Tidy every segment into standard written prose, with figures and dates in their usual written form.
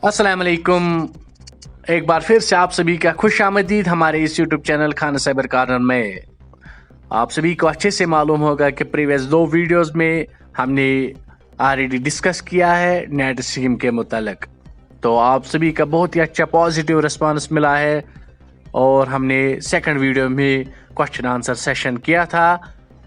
अस्सलाम वालेकुम। एक बार फिर से आप सभी का खुश आमदीद हमारे इस YouTube channel Khan cyber corner में। आप सभी को अच्छे से मालूम होगा कि प्रीवियस दो वीडियोस में हमने ऑलरेडी डिस्कस किया है नेट स्कीम के मुतालिक। तो आप सभी का बहुत ही अच्छा पॉजिटिव रिस्पांस मिला है और हमने सेकंड वीडियो में क्वेश्चन आंसर सेशन किया था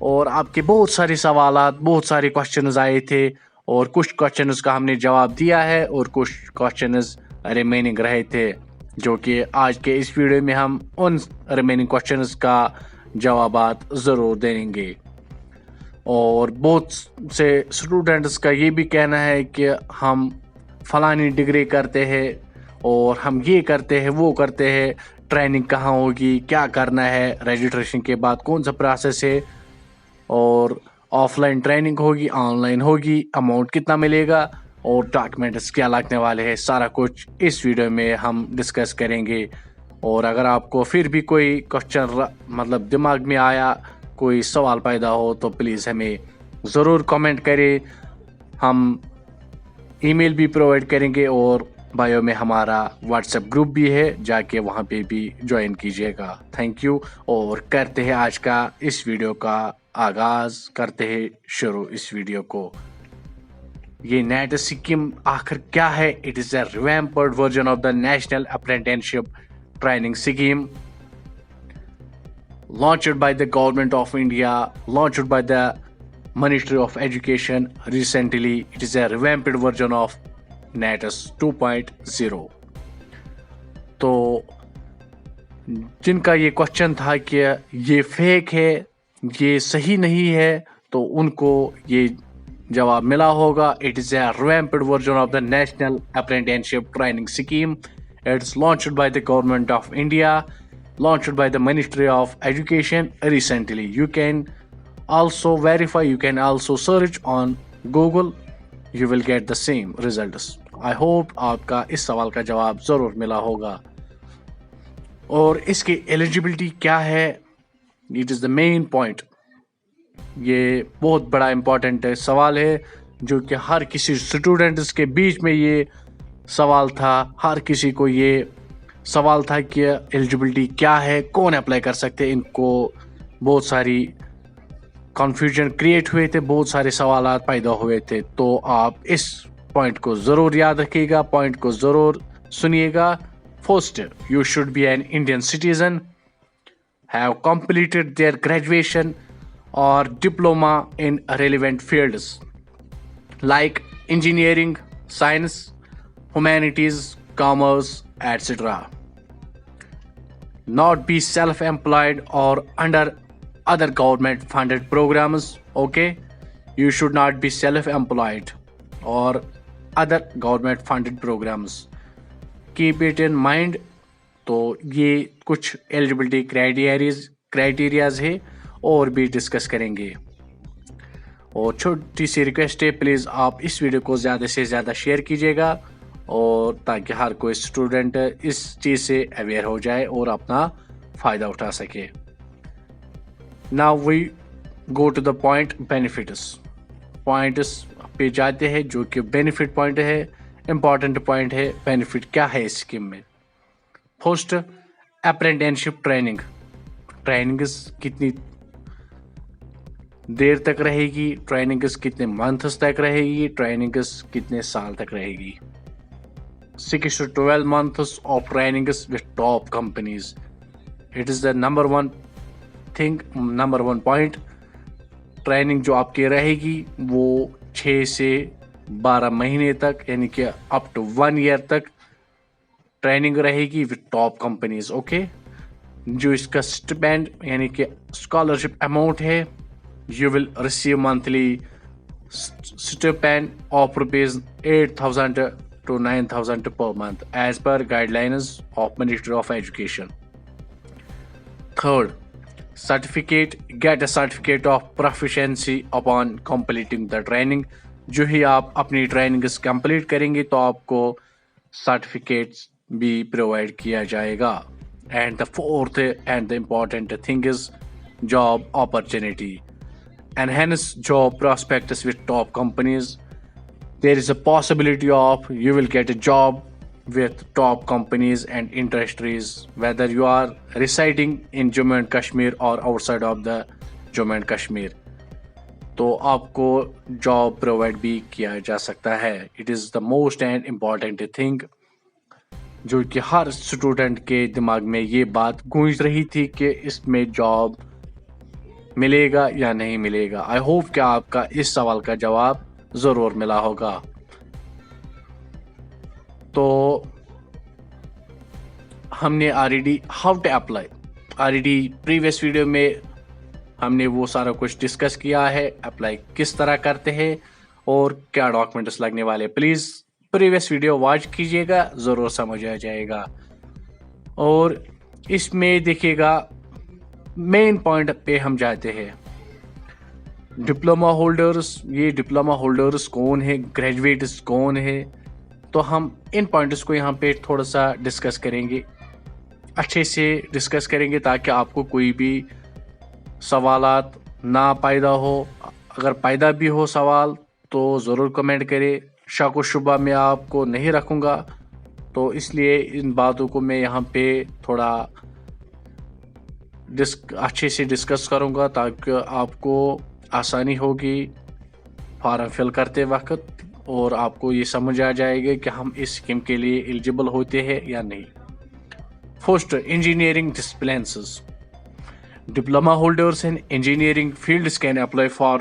और आपके बहुत सारे सवालात, बहुत सारे क्वेश्चंस आए थे और कुछ क्वेश्चंस का हमने जवाब दिया है और कुछ क्वेश्चंस रिमेनिंग रहे थे, जो कि आज के इस वीडियो में हम उन रिमेनिंग क्वेश्चंस का जवाबात ज़रूर देंगे। और बहुत से स्टूडेंट्स का ये भी कहना है कि हम फलानी डिग्री करते हैं और हम ये करते हैं वो करते हैं, ट्रेनिंग कहाँ होगी, क्या करना है, रजिस्ट्रेशन के बाद कौन सा प्रोसेस है और ऑफलाइन ट्रेनिंग होगी, ऑनलाइन होगी, अमाउंट कितना मिलेगा और डॉक्यूमेंट्स क्या लगने वाले हैं, सारा कुछ इस वीडियो में हम डिस्कस करेंगे। और अगर आपको फिर भी कोई क्वेश्चन मतलब दिमाग में आया, कोई सवाल पैदा हो तो प्लीज़ हमें ज़रूर कमेंट करें। हम ईमेल भी प्रोवाइड करेंगे और बायो में हमारा व्हाट्सएप ग्रुप भी है, जाके वहाँ पे भी ज्वाइन कीजिएगा। Thank you. और करते हैं आज का इस वीडियो का आगाज़, करते हैं शुरू इस वीडियो को। ये नेट स्कीम आखिर क्या है? It is a revamped version of the national apprenticeship training scheme launched by the government of India, launched by the Ministry of Education recently. It is a revamped version of NATS 2.0. तो जिनका ये question था कि ये fake है, ये सही नहीं है, तो उनको ये जवाब मिला होगा। It is a revamped version of the National Apprenticeship Training Scheme. It's launched by the government of India, launched by the Ministry of Education recently. You can also verify, you can also search on Google, you will get the same results. I hope आपका इस सवाल का जवाब ज़रूर मिला होगा। और इसकी एलिजिबिलिटी क्या है? It is the main point. ये बहुत बड़ा इम्पोर्टेंट सवाल है जो कि हर किसी स्टूडेंट्स के बीच में ये सवाल था। हर किसी को ये सवाल था कि एलिजिबिलिटी क्या है, कौन अप्लाई कर सकते हैं। इनको बहुत सारी कन्फ्यूजन क्रिएट हुए थे, बहुत सारे सवाल पैदा हुए थे। तो आप इस पॉइंट को ज़रूर याद रखिएगा, पॉइंट को ज़रूर सुनिएगा। First, you should be an Indian citizen, have completed their graduation और diploma in relevant fields like engineering, science, humanities, commerce, etc. Not be self-employed or under other government funded programs. Okay, you should not be self-employed or other government funded programs. Keep it in mind. तो ये कुछ eligibility criterias है और भी discuss करेंगे। और छोटी सी request है, प्लीज़ आप इस वीडियो को ज़्यादा से ज़्यादा शेयर कीजिएगा और ताकि हर कोई स्टूडेंट इस चीज़ से अवेयर हो जाए और अपना फ़ायदा उठा सके। Now we go to the point benefits. Points पे जाते हैं जो कि बेनिफिट पॉइंट है, इम्पॉर्टेंट पॉइंट है। बेनिफिट क्या है इस स्कीम में? First, apprenticeship training. ट्रेनिंग्स कितनी देर तक रहेगी, ट्रेनिंग्स कितने मंथ्स तक रहेगी, ट्रेनिंग्स कितने साल तक रहेगी? 6 to 12 months of trainings with top companies. It is the number one thing, number one point. Training जो आपकी रहेगी वो 6 से 12 महीने तक, यानी कि अप टू 1 ईयर तक ट्रेनिंग रहेगी विद टॉप कंपनीज। ओके, जो इसका स्टिपेंड यानी कि स्कॉलरशिप अमाउंट है, you will receive monthly stipend of ₹8,000 to 9,000 per month as per guidelines of Ministry of Education. Third, certificate, get a certificate of proficiency upon completing the training. जो ही आप अपनी trainings complete करेंगे तो आपको certificates भी provide किया जाएगा। And the fourth and the important thing is job opportunity, enhance job prospects with top companies. There is a possibility of you will get a job with top companies and industries, whether you are residing in Jammu and Kashmir or outside of the Jammu and Kashmir. तो आपको job provide भी किया जा सकता है. It is the most and important thing जो कि हर student के दिमाग में ये बात गूंज रही थी कि इसमें जॉब मिलेगा या नहीं मिलेगा. आई होप कि आपका इस सवाल का जवाब ज़रूर मिला होगा. तो हमने already how to apply previous video में हमने वो सारा कुछ डिस्कस किया है. अप्लाई किस तरह करते हैं और क्या डॉक्यूमेंट्स लगने वाले, प्लीज़ प्रीवियस वीडियो वॉच कीजिएगा, ज़रूर समझ आ जाएगा. और इसमें देखिएगा मेन पॉइंट पे हम जाते हैं. डिप्लोमा होल्डर्स, ये डिप्लोमा होल्डर्स कौन है, ग्रेजुएट्स कौन है, तो हम इन पॉइंट्स को यहाँ पे थोड़ा सा डिस्कस करेंगे, अच्छे से डिस्कस करेंगे ताकि आपको कोई भी सवालात ना पैदा हो. अगर पैदा भी हो सवाल तो ज़रूर कमेंट करें. शक व शुबा मैं आपको नहीं रखूँगा, तो इसलिए इन बातों को मैं यहाँ पे थोड़ा अच्छे से डिस्कस करूँगा ताकि आपको आसानी होगी फॉर्म फिल करते वक्त और आपको ये समझ आ जाएगा कि हम इस स्कीम के लिए एलिजिबल होते हैं या नहीं. First, engineering disciplines. Diploma holders in engineering fields can apply for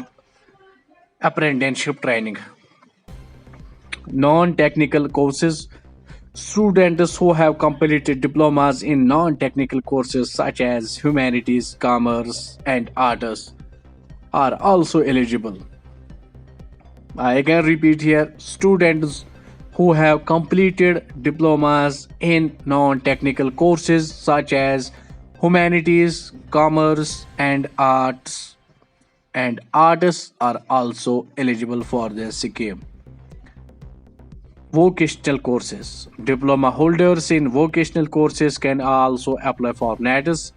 apprenticeship training. Non-technical courses. Students who have completed diplomas in non-technical courses such as humanities, commerce, and arts are also eligible. I again repeat here, students who have completed diplomas in non-technical courses such as humanities, commerce, and arts are also eligible for this scheme. Vocational courses. Diploma holders in vocational courses can also apply for NATS.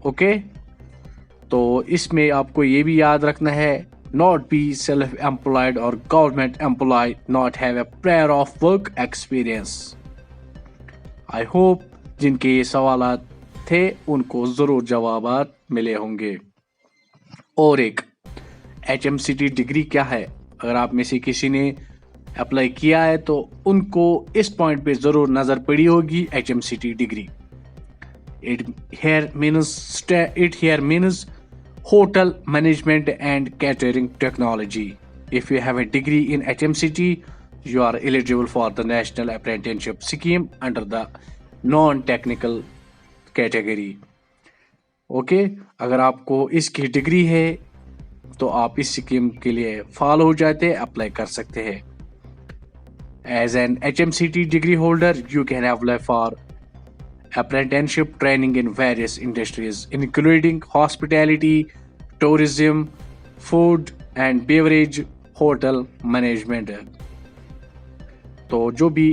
Okay? तो इसमें आपको ये भी याद रखना है, not be self-employed or government employed, not have a prior of work experience. I hope जिनके ये सवालात थे उनको ज़रूर जवाबात मिले होंगे. और एक HMCT डिग्री क्या है, अगर आप में से किसी ने अप्लाई किया है तो उनको इस पॉइंट पे ज़रूर नज़र पड़ी होगी. HMCT degree, it here means hotel management and catering technology. If you have a degree in HMCT, you are eligible for the National Apprenticeship Scheme under the non-technical category. Okay, अगर आपको इसकी degree है तो आप इस scheme के लिए follow हो जाते, अप्लाई कर सकते हैं. As an HMCT degree holder you can apply for apprenticeship training in various industries including hospitality, tourism, food and beverage, hotel management. तो जो भी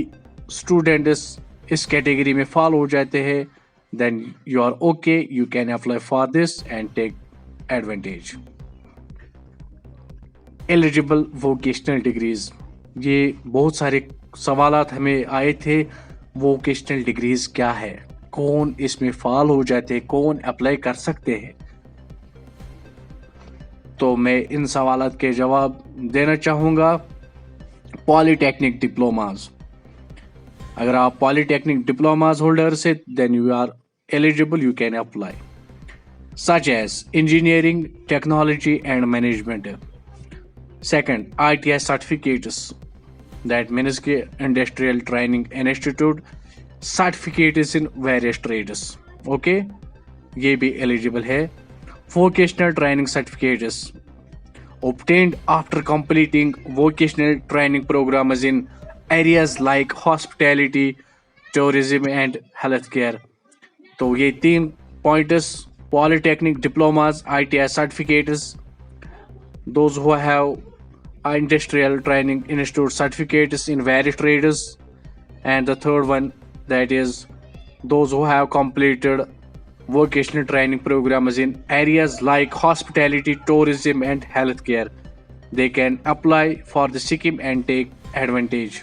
स्टूडेंट्स इस कैटेगरी में फॉलो हो जाते हैं, then you are okay, you can apply for this and take advantage. Eligible vocational degrees. ये बहुत सारे सवालात हमें आए थे, वोकेशनल डिग्रीज क्या है, कौन इसमें फॉलो हो जाते हैं, कौन अप्लाई कर सकते हैं. तो मैं इन सवालात के जवाब देना चाहूँगा. Polytechnic diplomas. अगर आप पॉलीटेक्निक डिप्लोमाज होल्डर से, then you are eligible, you can apply. Such as engineering, technology and management. Second, ITI certificates, that means के industrial training institute certificates in various trades. Okay, ये भी eligible है. Vocational training certificates obtained after completing vocational training programs in areas like hospitality, tourism and healthcare. तो ये 3 pointers, polytechnic diplomas, ITI certificates, those who have industrial training institute certificates in various trades, and the third one, that is those who have completed vocational training programs in areas like hospitality, tourism and healthcare. They can apply for the scheme and take advantage.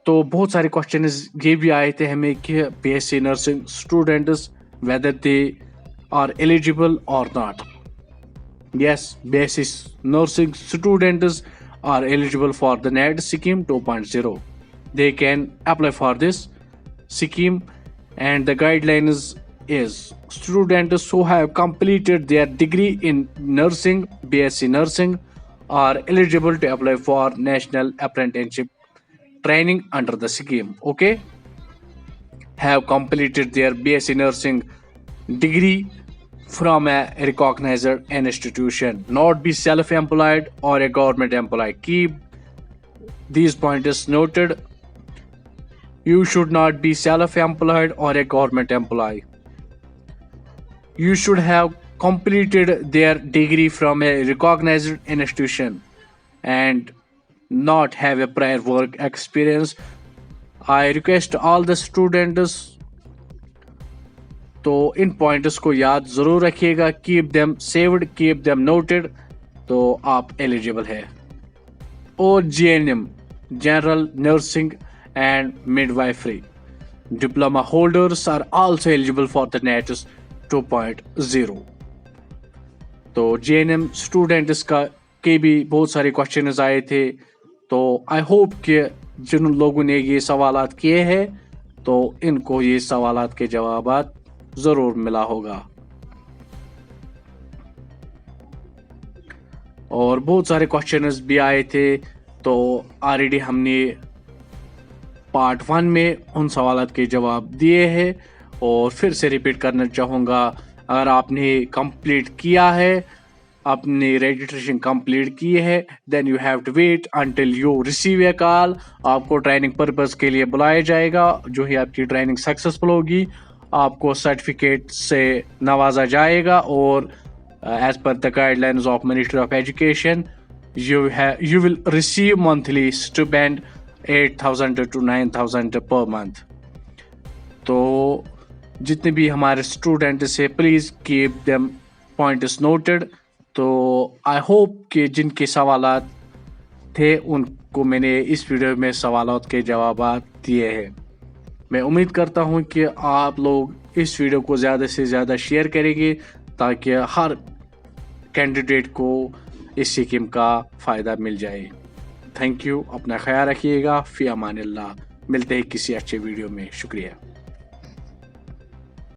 तो बहुत सारे question ये भी आए थे हमें कि BSc nursing students whether they are eligible और not. Yes, BSc nursing students are eligible for the NET scheme 2.0. They can apply for this scheme, and the guidelines is students who have completed their degree in nursing, BSc nursing, are eligible to apply for national apprenticeship training under the scheme. Okay, have completed their BSc nursing degree from a recognized institution, not be self-employed or a government employee. Keep these pointers noted. You should not be self-employed or a government employee. You should have completed their degree from a recognized institution and not have a prior work experience. I request all the students तो इन points को याद ज़रूर रखिएगा. Keep them saved, keep them noted. तो आप eligible है. और JNM general nursing and midwifery diploma holders are also eligible for the NET 2.0. तो JNM स्टूडेंट्स के भी बहुत सारे क्वेश्चन आए थे. तो आई होप कि जिन लोगों ने ये सवालात किए हैं तो इनको ये सवालात के जवाबात जरूर मिला होगा. और बहुत सारे क्वेश्चंस भी आए थे. तो ऑलरेडी हमने पार्ट 1 में उन सवालात के जवाब दिए हैं और फिर से रिपीट करना चाहूँगा. अगर आपने कंप्लीट किया है, अपनी रजिस्ट्रेशन कंप्लीट की है, then you have to wait until you receive a call. आपको ट्रेनिंग पर्पस के लिए बुलाया जाएगा. जो ही आपकी ट्रेनिंग सक्सेसफुल होगी आपको सर्टिफिकेट से नवाजा जाएगा और as per the guidelines of ministry of education you will receive monthly stipend 8,000 to 9,000 per month. तो जितने भी हमारे स्टूडेंट्स हैं please keep them points noted. तो आई होप कि जिनके सवालात थे उनको मैंने इस वीडियो में सवालात के जवाबात दिए हैं. मैं उम्मीद करता हूं कि आप लोग इस वीडियो को ज़्यादा से ज़्यादा शेयर करेंगे ताकि हर कैंडिडेट को इस स्कीम का फ़ायदा मिल जाए. Thank you. अपना ख्याल रखिएगा. फ़ी अमानिल्लाह. मिलते हैं किसी अच्छे वीडियो में. शुक्रिया.